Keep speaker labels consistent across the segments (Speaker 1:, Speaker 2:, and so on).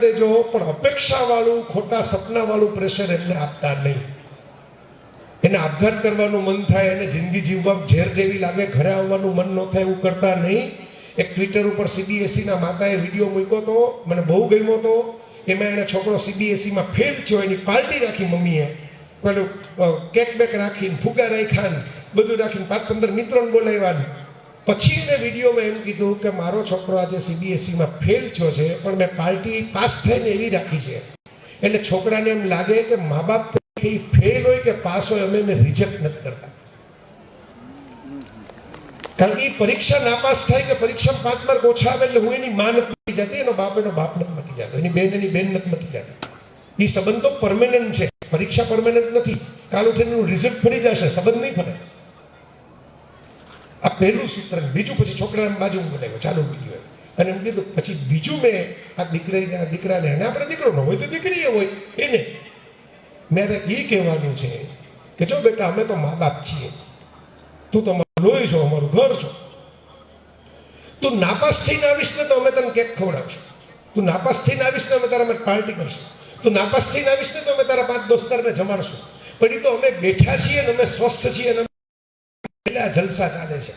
Speaker 1: દેજો, પણ અપેક્ષા વાળું ખોટા સપના વાળું પ્રેશર એમને આપતા નહીં. એને આપઘાત કરવાનું મન થાય, એને જિંદગી જીવવા ઝેર જેવી લાગે, ઘરે આવવાનું મન ન થાય, એવું કરતા નહીં. એક ટ્વિટર ઉપર CBSE ના માતાએ વિડીયો મૂક્યો હતો, મને બહુ ગમ્યો હતો. એમાં એને છોકરો CBSE માં ફેલ થયો, એની પાર્ટી રાખી મમ્મીએ, પેલું કેક બેક રાખીને, ફુગા રાખ્યા, બધું રાખીને 5-15 મિત્રોને બોલાવ્યા. પછી એને વિડીયોમાં એમ કીધું કે મારો છોકરો આજે CBSE માં ફેલ થયો છે, પણ મેં પાર્ટી પાસ થઈને એવી રાખી છે. એટલે છોકરાને એમ લાગે કે મા બાપ ફેલ હોય કે પાસ હોય, અમે એને રિજેક્ટ નથી કરતા. કારણ કે પરીક્ષા નાપાસ થાય કે પરીક્ષામાં 5 માર્ક ઓછા આવે એટલે હું એની માં નથી મટી જતી, એનો બાપ નથી મટી જતો, એની બેન નથી મટી જતી. એ સંબંધ તો પરમેનન્ટ છે, પરીક્ષા પરમેનન્ટ નથી. કાલ ઉઠીને એનું રિઝલ્ટ ફરી જશે, સંબંધ નહીં ફરે. આ પહેલું સૂત્ર. બીજું પછી છોકરાને બાજુ બોલાવ્યો, ચાલુ વિડીયો, અને એમ કીધું. પછી બીજું મેં આ દીકરાને, અને આપણે દીકરો ન હોય તો દીકરી હોય એને મારે એ કહેવાનું છે કે જો બેટા, અમે તો મા બાપ છીએ, તું તો અમારું લોહી છો, અમારું ઘર છો. તું નાપાસ થઈને આવીશ ને તો અમે તને કેક ખવડાવશું, તું નાપાસ થઈને આવીશ ને અમે તારા માટે પાર્ટી કરશું, તું નાપાસ થઈને આવીશ ને તો અમે તારા 5 દોસ્તારને જમાડશું. પણ એ તો અમે બેઠા છીએ ને અમે સ્વસ્થ છીએ ને આ જલસા ચાલે છે.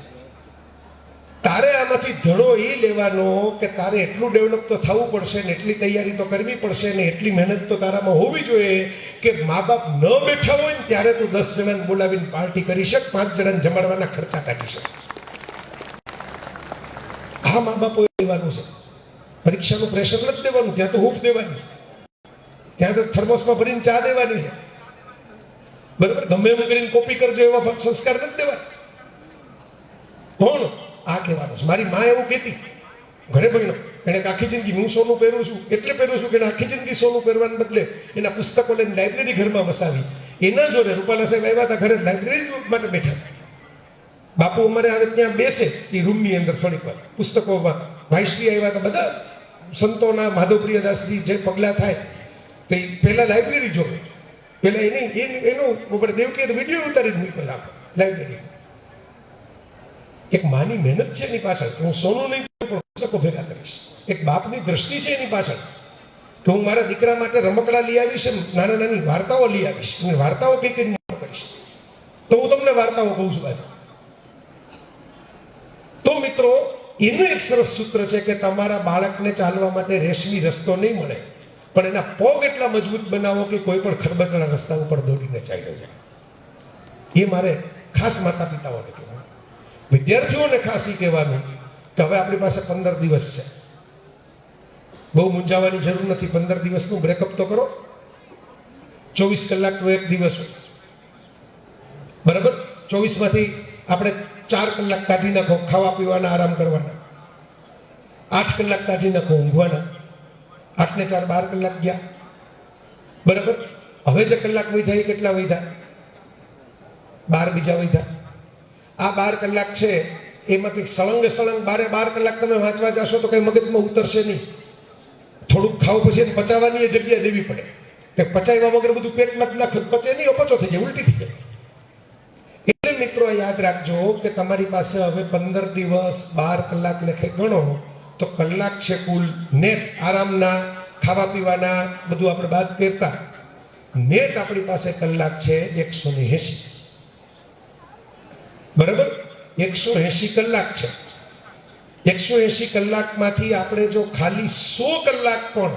Speaker 1: તારે આમાંથી ધડો એ લેવાનો કે તારે એટલું ડેવલપ તો થવું પડશે ને, એટલી તૈયારી તો કરવી પડશે ને, એટલી મહેનત તો તારામાં હોવી જોઈએ કે મા બાપ ન બેઠા હોય ને ત્યારે તું 10 જણાને બોલાવીને પાર્ટી કરી શક, 5 જણાને જમાડવાના ખર્ચા કાઢી શક. આ મા બાપો લેવાનું છે. પરીક્ષાનું પ્રેશર નથી દેવાનું, ત્યાં તો હૂફ દેવાની છે, ત્યાં તો થર્મોસમાં ભરીને ચા દેવાની છે, બરાબર. ગમે એમ કરીને કોપી કરજો એવા સંસ્કાર નથી દેવાના. પણ આ કહેવાનું છે. મારી મા એવું કહેતી, ઘરે બહેનો, એને આખી જિંદગી હું સોનું પહેરું છું એટલે પહેરું છું કે આખી જિંદગી સોનું પહેરવાને બદલે એના પુસ્તકો લઈને લાઇબ્રેરી ઘરમાં વસાવી. એના જોડે રૂપાલા સાહેબ આવ્યા હતા ઘરે, લાઇબ્રેરી માટે બેઠા હતા. બાપુ અમારે આવે ત્યાં બેસે એ રૂમની અંદર થોડીક વાર પુસ્તકોમાં. ભાઈશ્રી આવ્યા હતા, બધા સંતોના, માધવપ્રિયદાસજી જે પગલાં થાય તો એ પહેલાં લાઇબ્રેરી જોવે. પેલા એનું દેવકીએ વિડીયો ઉતારી મૂકેલ આપો લાઇબ્રેરી. એક માની મહેનત છે એની પાછળ, હું સોનું નહીં પણ પુસ્તકો ભેગા કરીશ. એક બાપની દ્રષ્ટિ છે એની પાછળ કે હું મારા દીકરા માટે રમકડા લઈ આવીશ, નાના નાની વાર્તાઓ લઈ આવીશ, અને વાર્તાઓ કઈ કઈ કરીશ. તો હું તમને વાર્તાઓ કહું છું આજે. તો મિત્રો, એનું એક સરસ સૂત્ર છે કે તમારા બાળકને ચાલવા માટે રેશમી રસ્તો નહીં મળે, પણ એના પગ એટલા મજબૂત બનાવો કે કોઈ પણ ખરબચડા રસ્તા ઉપર દોડીને ચાલ્યો જાય. એ મારે ખાસ માતા પિતાઓને કહેવાનું, વિદ્યાર્થીઓને ખાસ એ કહેવાનું કે હવે આપણી પાસે 15 દિવસ છે. બહુ મૂંઝાવાની જરૂર નથી. 15 દિવસનું બ્રેકઅપ તો કરો. 24 કલાકનો એક દિવસ હોય, બરાબર. 24માંથી આપણે 4 કલાક કાઢી નાખો ખાવા પીવાના, આરામ કરવાના. 8 કલાક કાઢી નાખો ઊંઘવાના. 8 ને 4 12 કલાક ગયા, બરાબર. હવે જે કલાક વધ્યા એ કેટલા વધ્યા? 12 બીજા વધ્યા. આ 12 કલાક છે એમાં કંઈક સળંગે સળંગ 12 કલાક તમે વાંચવા જશો તો કંઈ મગજમાં ઉતરશે નહીં. થોડુંક ખાવ પછી એને પચાવવાની જગ્યા દેવી પડે કે પચાવ્યા વગર બધું પેટમાં નાખો, પચે નહીં, અપચો થઈ જાય, ઉલટી થઈ જાય. એટલે મિત્રો યાદ રાખજો કે તમારી પાસે હવે 15 દિવસ 12 કલાક લેખે ગણો તો કલાક છે કુલ નેટ આરામના, ખાવા પીવાના, બધું આપણે બાદ કરતા નેટ આપણી પાસે કલાક છે 180, બરાબર. 180 કલાક છે. 180 કલાકમાંથી આપણે જો ખાલી 100 કલાક પણ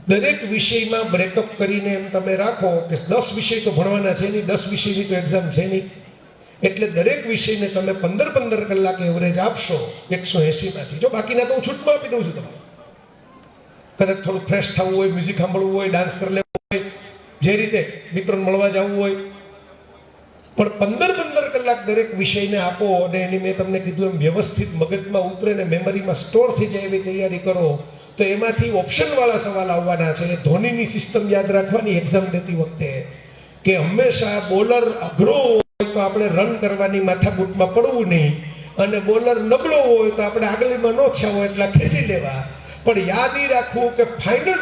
Speaker 1: દરેક વિષયમાં બ્રેકઅપ કરીને એમ તમે રાખો કે 10 વિષય તો ભણવાના છે નહીં, 10 વિષયની તો એક્ઝામ છે નહીં, એટલે દરેક વિષયને તમે 15 કલાક એવરેજ આપશો 180માંથી. જો બાકીના તો હું છૂટમાં આપી દઉં છું તમને. કદાચ થોડું ફ્રેશ થવું હોય, મ્યુઝિક સાંભળવું હોય, ડાન્સ કરી લેવું હોય, જે રીતે મિત્રોને મળવા જવું હોય, પણ 15 કલાક દરેક વિષયને આપો અને એની મેં તમને કીધું એમ વ્યવસ્થિત મગજમાં ઉતરે ને મેમરીમાં સ્ટોર થઈ જાય એવી તૈયારી કરો તો એમાંથી ઓપ્શનવાળા સવાલ આવવાના છે. ધોનીની સિસ્ટમ યાદ રાખવાની એક્ઝામ દેતી વખતે કે હંમેશા બોલર અઘરો હોય તો આપણે રન કરવાની માથાકૂટમાં પડવું નહીં, અને બોલર નબળો હોય તો આપણે આગળમાં ન થયા હોય એટલા ખેંચી લેવા. પણ યાદ એ રાખવું કે ફાઇનલ